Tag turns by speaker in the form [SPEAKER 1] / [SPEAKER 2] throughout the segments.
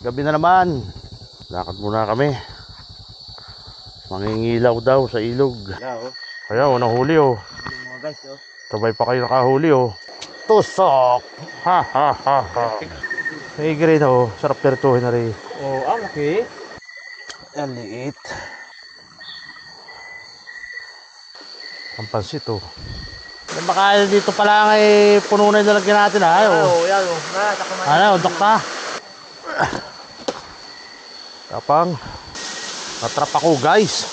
[SPEAKER 1] Gabi na naman. Lakad muna kami. Mangingilaw daw sa ilog. Kaya nahuli oh.
[SPEAKER 2] Mga guys, oh.
[SPEAKER 1] Sabay pa kayo nakahuli oh. Tusok! Ha ha ha ha. May green oh. Sarap pertuhin na rin.
[SPEAKER 2] Oh, laki.
[SPEAKER 1] Ang liit. Ang pansit oh. Baka dito pala ay puno na yung lalagyan natin ha.
[SPEAKER 2] Yan oh.
[SPEAKER 1] Ano, dokta? Tapang. Natrap ako guys.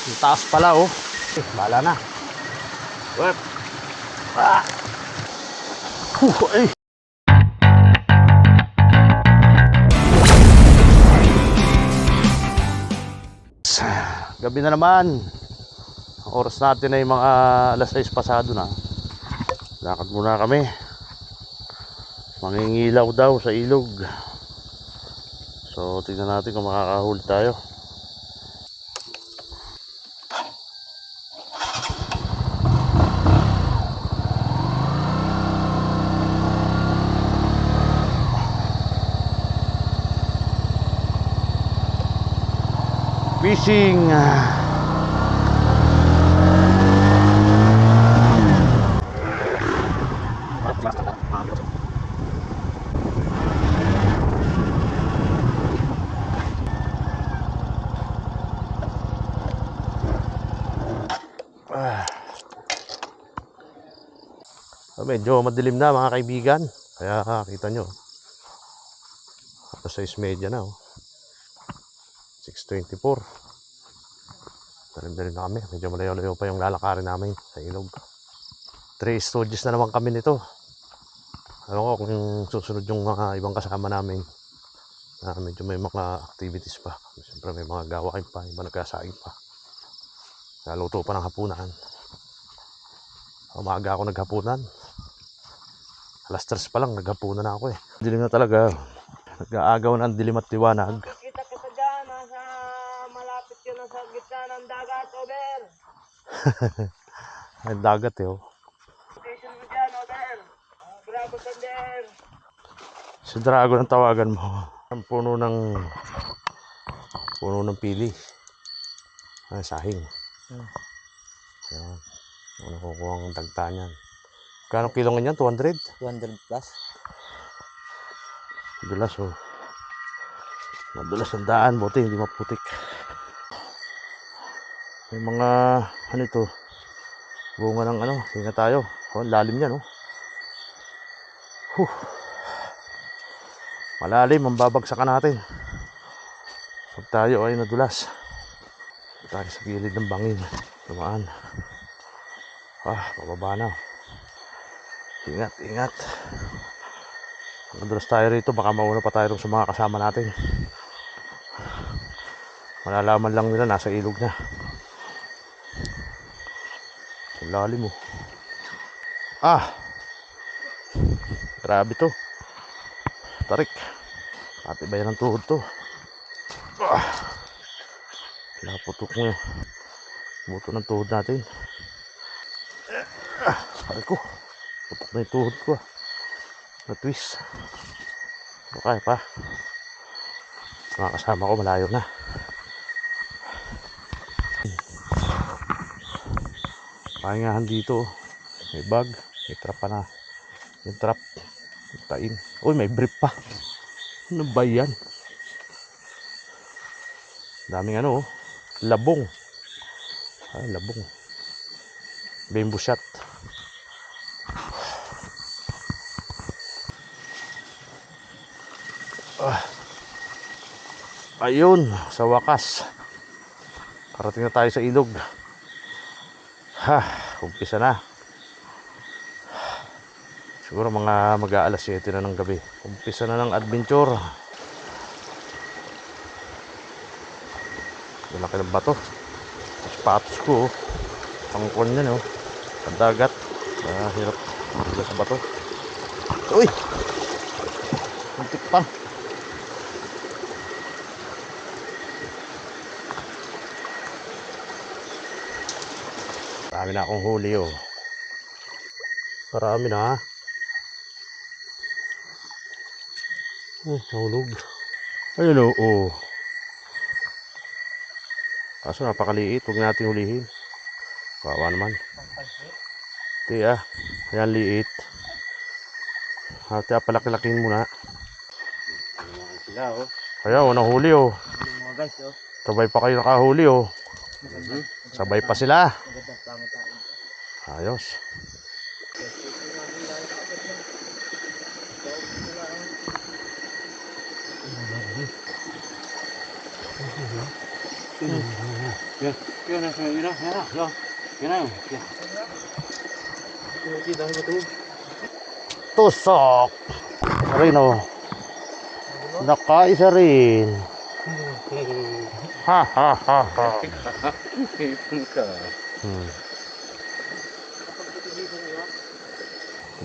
[SPEAKER 1] Yung taas pala oh. Bala na. Wep. Ah. Ay. Gabi na naman. Ang oras natin ay mga alas 6 pasado na. Lakad muna kami. Mangingilaw daw sa ilog. So tingnan natin kung makakahuli tayo. Fishing. Medyo madilim na mga kaibigan. Kaya kita nyo. Alas 6:30 na oh. 6:24. Dalim-dalim na kami. Medyo malayo-layo pa yung lalakarin namin sa ilog. 3 stages na naman kami nito. Alam ko kung susunod yung mga ibang kasama namin. Medyo may mga activities pa. Siyempre may mga gawain pa. Iba nagkasaing pa. Naluto pa ng hapunan. Umaga ako naghapunan. Alas 3 pa lang naghapunan na ako eh. Dilim na talaga. Nag-aagaw ng dilim at liwanag.
[SPEAKER 2] Kita kita dyan, nasa malapit yun sa gitna ng dagat, Over.
[SPEAKER 1] May dagat eh oh.
[SPEAKER 2] Station mo dyan, Over. Bravo, Sander.
[SPEAKER 1] Si Dragon ang tawagan mo. Ang puno ng pili. Ay, sahing. Ayan. Ano kukuha ang dagta niyan. Kano kilo nga 200?
[SPEAKER 2] 200 plus.
[SPEAKER 1] Madulas oh. Madulas ang daan. Buti hindi maputik. May mga ano ito. Bunga ng ano. Tingnan tayo. Oh, lalim yan oh. Malalim ang babagsakan natin. Pag tayo ay nadulas. Tayo sa gilid ng bangin. Tumaan. Pababa na. Ingat, ingat. Nadulas tayo rito. Baka mauna pa tayo sa mga kasama natin. Malalaman lang nila nasa ilog na. Sa lalim mo. Grabe to. Tarik. Patibay ng tuhod to. Naputok mo. Buto ng tuhod natin. Tarik ko. Putok na yung tuhod ko. Na-twist. Okay pa. Mga kasama ko malayo na. Pahingahan dito. May bag. May trap pa na. Yung trap. Tain. Uy, may brief pa. Ano ba yan? Daming ano oh. Labong. Labong. Bamboo shot. Ayun, sa wakas. Parating na tayo sa ilog. Umpisa na. Siguro mga mag-aalas 7 na ng gabi. Umpisa na ng adventure. Malaki ng bato. Sapatos ko oh. Pangkon yan oh. Pagdagat. Hirap sa bato. Uy! Muntik pa. Marami na akong huli oh. Marami na. Nahulog. Ayun o. Oh. Kaso napakaliit. Huwag natin hulihin. Kawawa naman. Ito ah. Ayan liit. Ate, palaki-laking muna.
[SPEAKER 2] Sila oh.
[SPEAKER 1] Kaya oh, nahuli oh.
[SPEAKER 2] Mga guys oh.
[SPEAKER 1] Sabay pa kayo nakahuli oh. Sabay pa sila.
[SPEAKER 2] Magandang pangitain.
[SPEAKER 1] Ayos.
[SPEAKER 2] Yan. Yan na. Yan na. Yan na. Yan na. Yan. Hindi dahil ba ito?
[SPEAKER 1] Tusok. Rin oh. Nakaisa rin. Ha ha ha ha.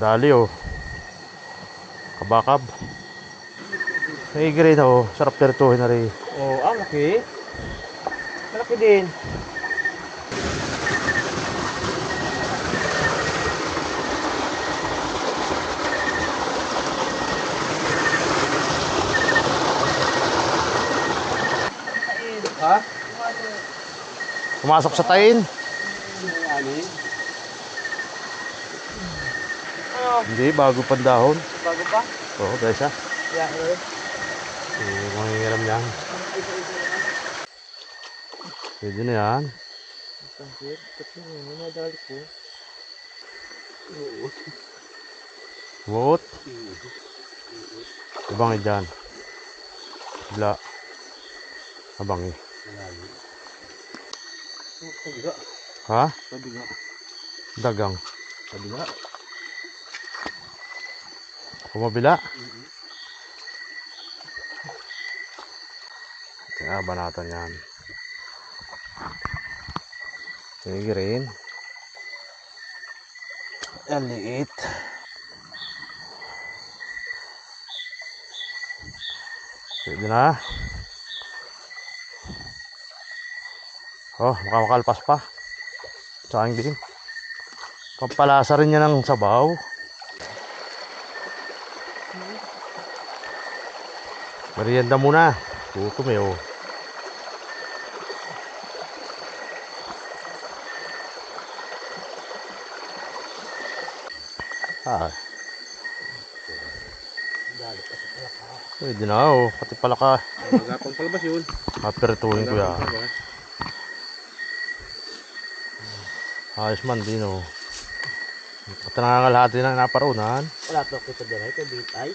[SPEAKER 1] Dali oh. Kabakab. May green oh. Sarap pertuhin na rin.
[SPEAKER 2] Oh, laki. Malaki din. Ha?
[SPEAKER 1] Pumasok sa tain.
[SPEAKER 2] Ano?
[SPEAKER 1] Hindi, bago pang dahon.
[SPEAKER 2] Bago pa?
[SPEAKER 1] Oo, guys ha.
[SPEAKER 2] Yeah,
[SPEAKER 1] Mangingiram yan. Pwede na yan.
[SPEAKER 2] Pansit, kasi madali ko.
[SPEAKER 1] What? Abangi dyan. Bila. Abangi.
[SPEAKER 2] Kabila.
[SPEAKER 1] Ha?
[SPEAKER 2] Kabila.
[SPEAKER 1] Dagang.
[SPEAKER 2] Kabila.
[SPEAKER 1] Kumabila. Kaya banatan yan. Sige rin. Ang liit. Pwede na. Oh, makakalpas pa. Sayang din. Pampalasa rin yan ng sabaw. Merienda muna. Gutom eh oh. Ah. Pwede na oh. Pati pala ka.
[SPEAKER 2] Magapang palabas yun.
[SPEAKER 1] Apertuhin ko yan. Ayos man din oh. Pati nangangalhati na naparunan.
[SPEAKER 2] Wala to kita dyan ay kabitay.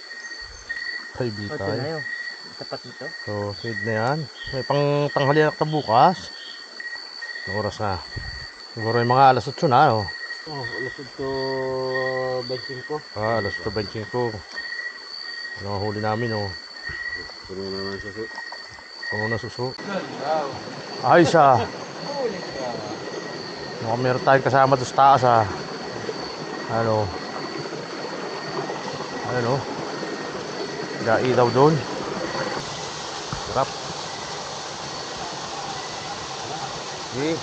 [SPEAKER 1] Ay
[SPEAKER 2] Ito
[SPEAKER 1] bitay.
[SPEAKER 2] na yun. Tapat nito.
[SPEAKER 1] So, pwede na yan. May pang tanghalian na bukas. Oras na. Siguro yung mga alas 8 na oh.
[SPEAKER 2] Oh, ulusog to bensin ko.
[SPEAKER 1] Alas 8:25. Ano ang huli namin oh.
[SPEAKER 2] Puno na naman suso.
[SPEAKER 1] Puno na suso. Ay siya. Mukhang meron tayong kasama doon sa taas ah. Ano? Ano? Gai daw doon. Sarap. Okay.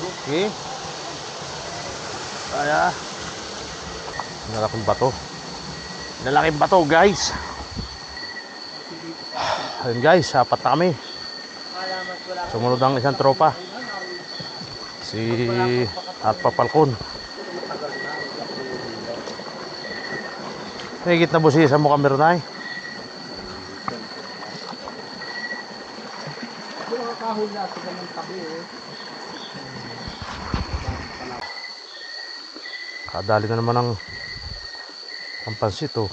[SPEAKER 1] Okay. Kaya. Nalaking bato. Nalaking bato guys. Ayun guys, apat na kami. Sumunod ang isang tropa. Si Atpa Falcon. Higit na busisa mo kami rin ay. Kadali na naman ang pansit oh.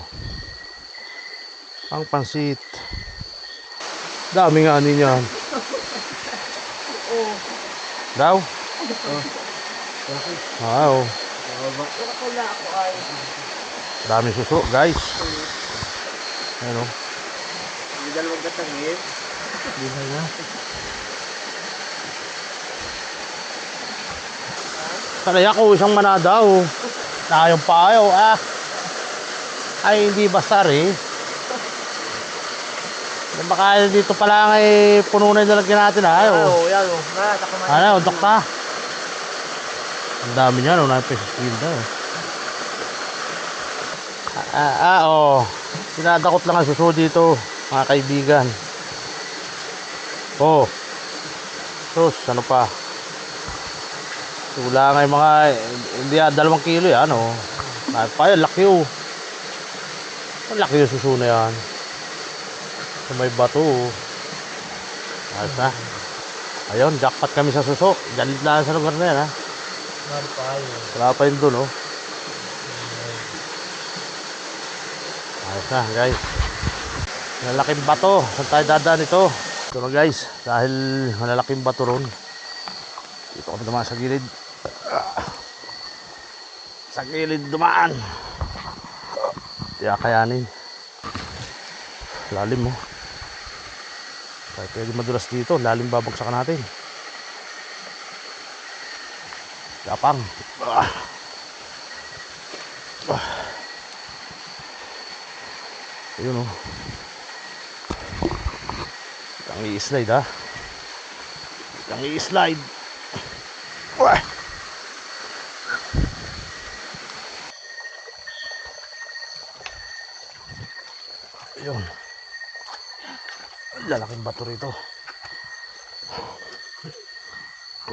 [SPEAKER 1] Ang pansit. Dami nga ano yan. Daw? Oo. Dami suso guys. Ano?
[SPEAKER 2] Hindi dalawang katangin.
[SPEAKER 1] Hindi na. Sanay ako isang manada oh. Nakayong pa ayaw ah. Ay hindi basta rin. Baka dito pala ay puno na yung lalagyan natin ah.
[SPEAKER 2] Oo, yan o. Nakakamay.
[SPEAKER 1] Ano, udok na. Ang dami niya no, napis-field na oh. Oh. Dinadakot lang ang suso dito, mga kaibigan. Oh. Sus, ano pa? Wala nga yung mga, hindi 2 kilo yan, oh. Pa yan, laki oh. Ang laki yung suso na yan. So, may bato, oh. Ayos na. Ayun, jackpot kami sa suso. Galit lang sa lugar na yan, ha. Wala pa yun dun, oh. Ayos na, guys. Malalaking bato. Saan tayo dadaan ito? Ito na, guys. Dahil malalaking bato ron. Dito kami dumaan sa gilid. Sa gilid dumaan. Kaya kayanin. Lalim, oh. Kahit pwede madulas dito. Lalim babagsakan natin. Gapang. Ayun, oh. Ang i-slide, ha. Ang i-slide. Ayun. Lalaking bato rito.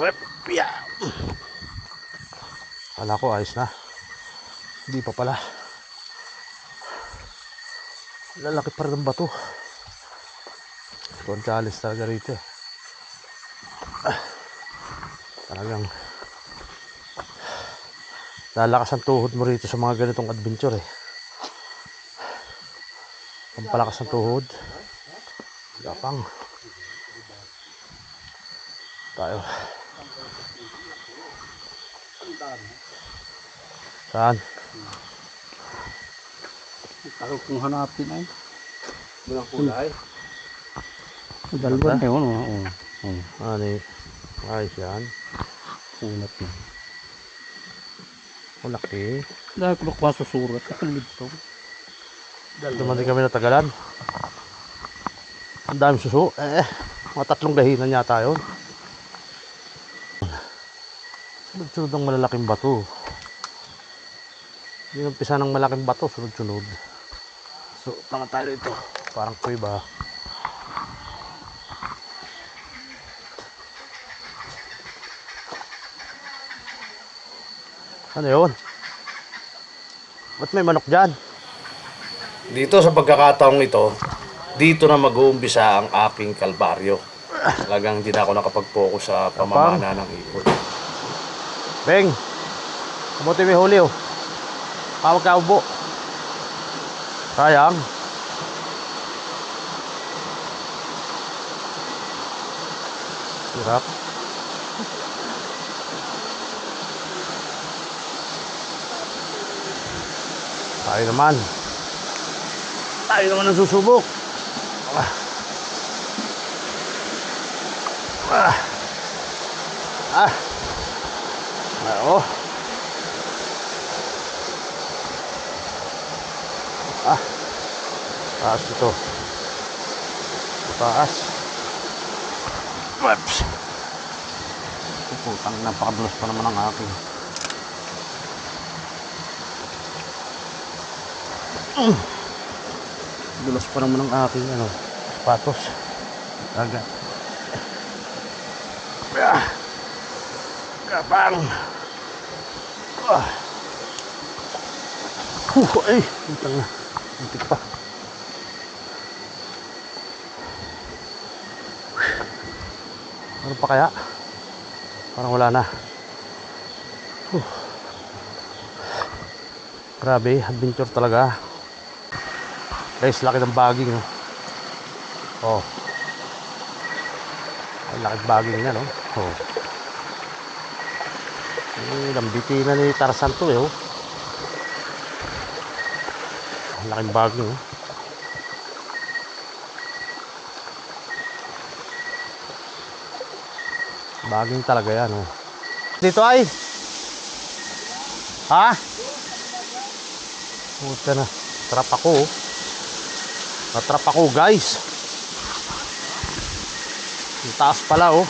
[SPEAKER 1] Wepya. Kala ko ayos na. Hindi pa pala. Lalaki pa rin ng bato. Ito ang challenge talaga rito, eh. Talagang lalakas ang tuhod mo rito sa mga ganitong adventure, eh. Pampalakas ng tuhod. Gapang. Tayo. Saan?
[SPEAKER 3] Takot kong hanapin ay.
[SPEAKER 1] Walang kulay.
[SPEAKER 3] Dalawa na yun.
[SPEAKER 1] Ano eh? Ayos yan.
[SPEAKER 3] Unat na.
[SPEAKER 1] Malaki.
[SPEAKER 3] Dahil ko nakuha susurat. Nakalib to.
[SPEAKER 1] Duman din kami natagalan. Ang dami suso. Mga 3 gahinan yata yun. Sunod-sunod ang malalaking bato. Yung umpisa ng malaking bato, sunod-sunod. So, tanga tayo ito. Parang kuiba. Ano yun? Ba't may manok dyan? Dito sa pagkakataong ito, dito na mag-uumpisa ang aking kalbaryo. Talagang hindi na ako nakapag-focus sa pamamana ng ipon. Beng! Kamuti may huli, oh. Magkaubo. Sayang. Hirap. Tayo naman ang susubok. Oh. Taas ito. Taas. Whoops. Putang, napakadulas pa naman ang aking. Dulas pa naman ang aking sapatos. Agad. Gapang. Ay, putang na. Muntik pa. Ano pa kaya? Parang wala na. Grabe, adventure talaga. Guys, laki ng baging, no? Oh. Ang laki ng baging niya, no? Oh. Lambiti na ni Tarzan to, eh, oh. Ang laking baging, oh. Baging talaga yan, oh. Dito ay. Ha? Puta na. Trap ako, oh. Natrap ako, guys. Ang taas pala, oh.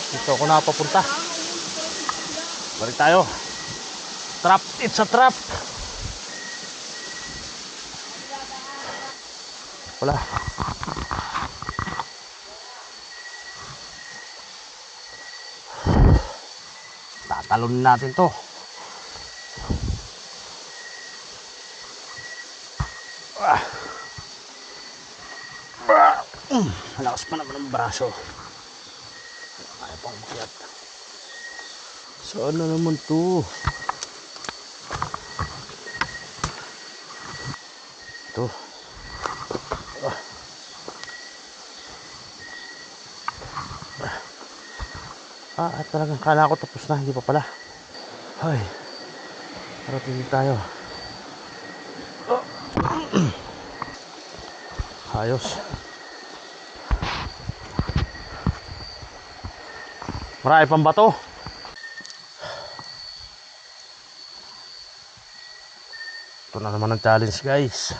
[SPEAKER 1] Dito ako napapunta. Balik tayo. Trap. It's a trap. pala. Tatalon natin to. Malakas pa naman ang braso. Kaya pang makiat. Saan na naman to? Ito. At talagang kala ko tapos na, hindi pa pala. Ay, parating tayo. Ayos. Marami pang bato. Ito na naman ang challenge, guys.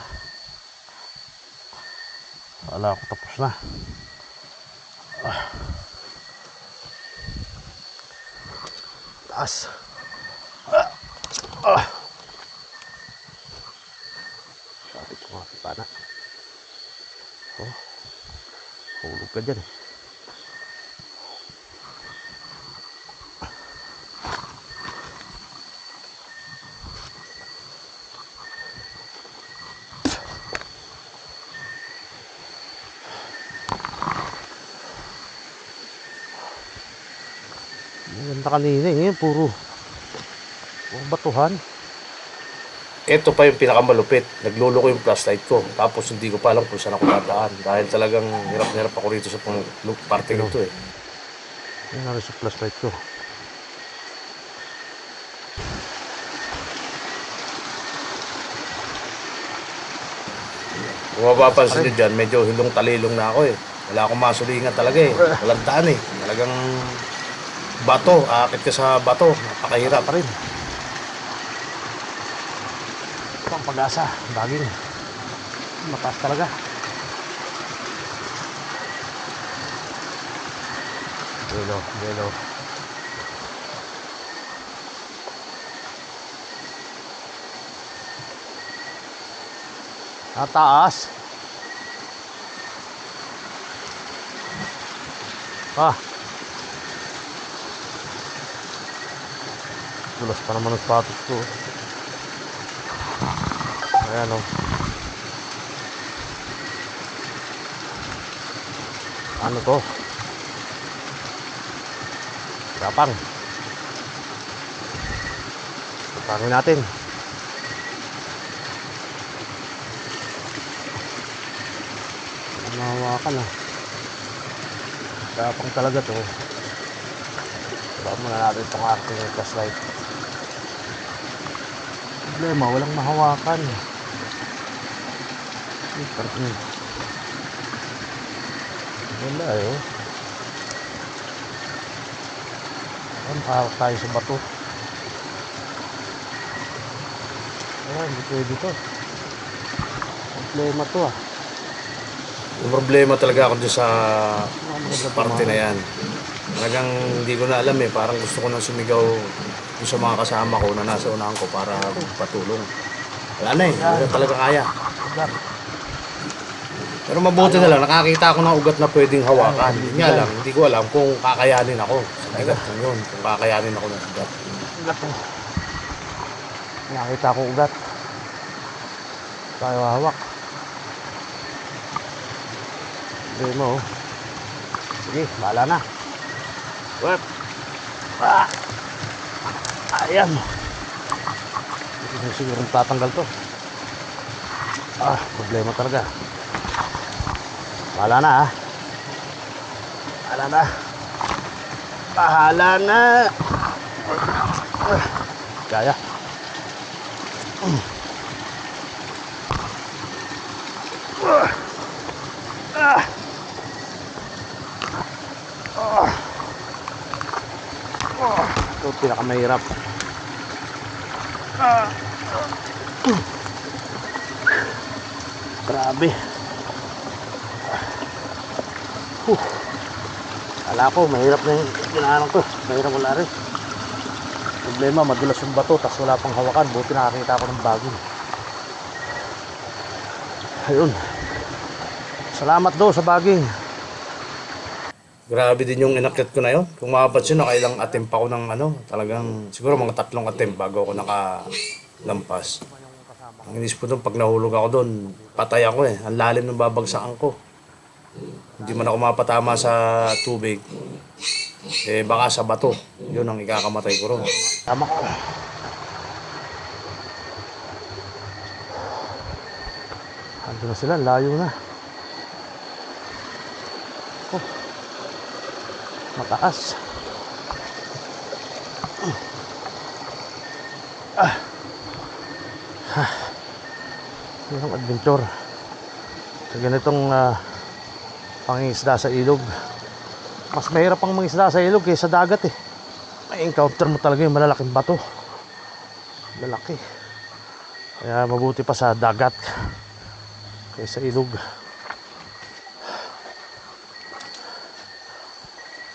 [SPEAKER 1] Kala ko tapos na. Taas. Sabi ko nga, pana. Oh, hulog ka dyan eh. Maganda kanina eh, puro batuhan.
[SPEAKER 4] Ito pa yung pinakamalupit. Naglulo ko yung flashlight ko. Tapos hindi ko pa alam kung saan ako dadaan. Dahil talagang hirap na hirap ako rito sa parte nito eh.
[SPEAKER 1] Yan na rin sa flashlight ko.
[SPEAKER 4] Kung mapapansin nyo dyan, medyo hilong-talilong na ako eh. Wala akong masulingan talaga eh. Walang daan eh. Talagang bato. Aakit ka sa bato. Napakahirap.
[SPEAKER 1] Pa rin. Ito ang pag-asa. Baging. Mataas talaga. Gelo, gelo. Taas. Dulas pa naman ang sapatos ko. Ayan o. Ano to? Gapang. Tutangin natin. Mahawakan ah. Gapang talaga to. Baka muna natin itong aking flashlight. Problema, walang mahawakan. Wala eh. Mahawak tayo sa bato. Hindi pwede to. Problema to ah.
[SPEAKER 4] Yung problema talaga ako dyan sa parte na yan. Talagang hindi ko na alam eh. Parang gusto ko nang sumigaw dun sa mga kasama ko na nasa unahan ko para patulong. Wala na eh. Hindi na talaga kaya. Pero mabuti na lang. Nakakita ako ng ugat na pwedeng hawakan. Nga lang, hindi ko alam kung kakayanin ako sa ugat na yun. Kung kakayanin ako ng ugat.
[SPEAKER 1] Ugat oh. Nakita ko ugat. Tayo hawak. Problema oh. Sige, bahala na. Wep. Ayan. Hindi siguro tatanggal to. Problema talaga. Bahala na ah. Bahala na. Bahala na. Kaya. Ito pinakamahirap. Grabe. Kala ko mahirap na yung ginahanap ko. Mahirap wala rin. Problema, madulas yung bato tapos wala pang hawakan. Buti nakakita ko ng bagay. Ayun. Salamat do sa baging.
[SPEAKER 4] Grabe din yung inakyat ko na yun. Kung mapapansin, nakailang attempt ako ng talagang siguro mga 3 attempt bago ako nakalampas. Ang inis po doon, pag nahulog ako doon, patay ako eh. Ang lalim ng babagsakan ko. Hindi man ako mapatama sa tubig. Eh baka sa bato. Yun ang ikakamatay ko ron.
[SPEAKER 1] Tama ko. Ando na sila, layo na. Oh. Mataas. Yun ang adventure. Sa ganitong pangingisda sa ilog. Mas mahirap pang mangisda sa ilog kaysa sa dagat eh. May encounter mo talaga yung malalaking bato. Lalaki. Kaya mabuti pa sa dagat kaysa sa ilog.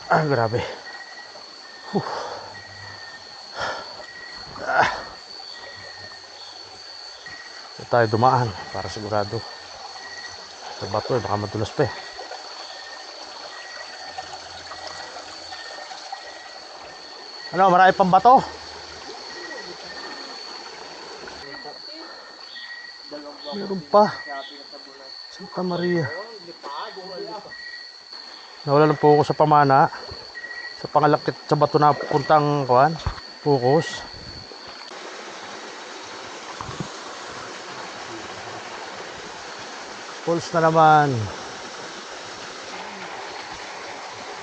[SPEAKER 1] Grabe. So tayo dumaan para sigurado. Sa bato eh, baka madulas pa eh. Ano, marami pang bato? Meron pa. Santa Maria. Nawala lang po ako sa pamana. Sa pangalakit sa bato na puntang kuan, focus. Pulse na naman.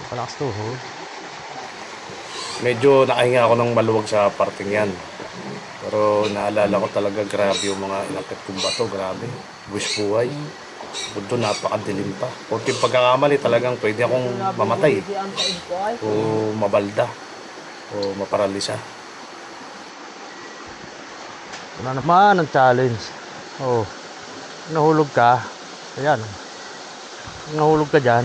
[SPEAKER 1] Palakas to, ho.
[SPEAKER 4] Medyo nakahinga ako ng maluwag sa parting yan. Pero naalala ko talaga grabe yung mga inakyat kong bato. Grabe. Buwis buhay. Buto napakadilim pa. Kunting pagkakamali talagang pwede akong mamatay. O mabalda. O maparalisa.
[SPEAKER 1] Ito na naman ang challenge. Oh, nahulog ka. Ayan. Nahulog ka dyan.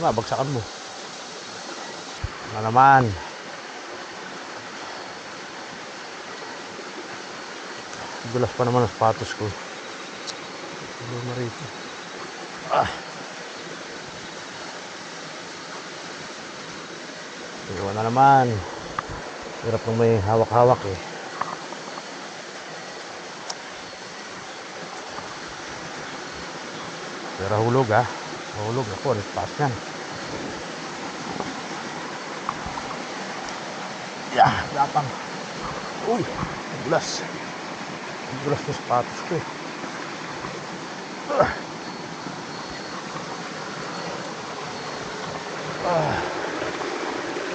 [SPEAKER 1] Mabagsakan mo. Ito na naman. Dulas pa naman ang sapatos ko. Hindi marito. Iwan na naman. Hirap nung may hawak-hawak eh. Pero hulog ha. Hulog ako. Taas yan. Lapang. Uy. Dulas. Dulas ng sapatos ko eh.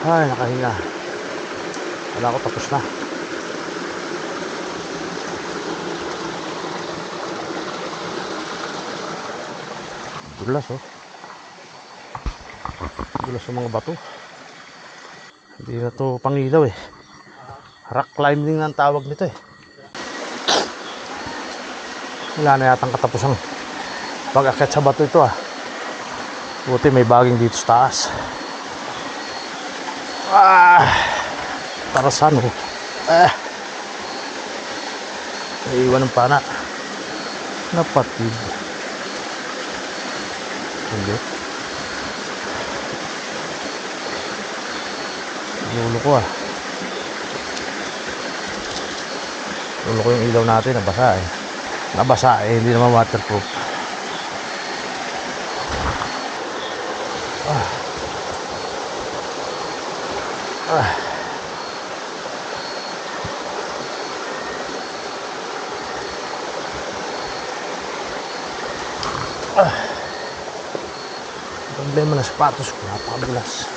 [SPEAKER 1] Ay, nakahinga. Wala ko, tapos na. Dulas oh. Dulas ng mga bato. Hindi na to pangilaw eh. Rock climbing ang tawag nito eh. Wala na yatang katapusang pag-akyat sa bato ito ah. Buti may baging dito sa taas. Tarasan oh. Naiiwan ng pana. Napatid. Hindi. Lulo ko ah. Lulo ko yung ilaw natin. Nabasa eh. Nabasa eh. Hindi naman waterproof. Problema na sapatos ko, napakadulas.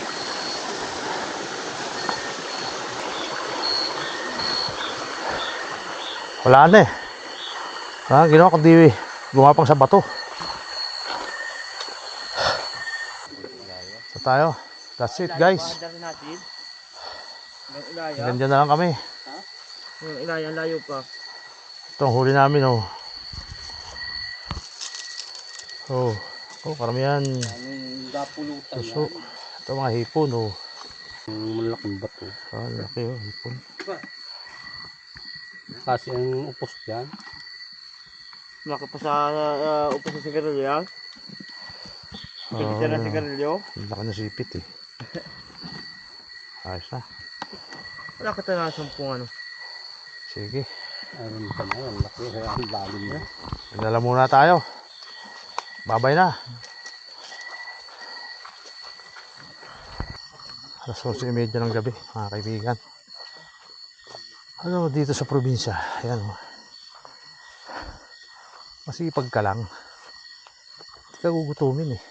[SPEAKER 1] Wala na eh. Ginawa ko di gumapang sa bato. So tayo. That's it guys. Hanggang dyan na lang kami.
[SPEAKER 2] Yung ilayan, layo pa.
[SPEAKER 1] Ito ang huli namin oh. Oh, karamihan.
[SPEAKER 3] Ang gapulutan
[SPEAKER 1] Puso. Ito mga hipon oh.
[SPEAKER 3] Ang malaking bato.
[SPEAKER 1] Laki oh, hipon.
[SPEAKER 3] Kasi ang upos dyan.
[SPEAKER 2] Maka pa sa upo sa sigarilyo yan. Picture na sigarilyo.
[SPEAKER 1] Ang laki na sipit eh. Ayos na.
[SPEAKER 2] Wala ka talaga 10 ano.
[SPEAKER 1] Sige.
[SPEAKER 3] Ayun pa na, ang laki. Ang lalim niya.
[SPEAKER 1] Dala muna tayo. Babay na. Alas 11:30 ng gabi, mga kaibigan. Ano dito sa probinsya, ayan o. Masipag ka lang. Hindi ka gugutumin eh.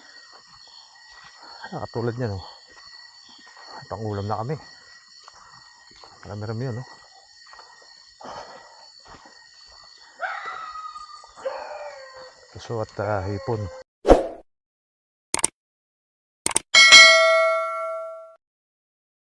[SPEAKER 1] Katulad niyan o. Pangulam na kami. Marami-rami yun o. Puso at hipon.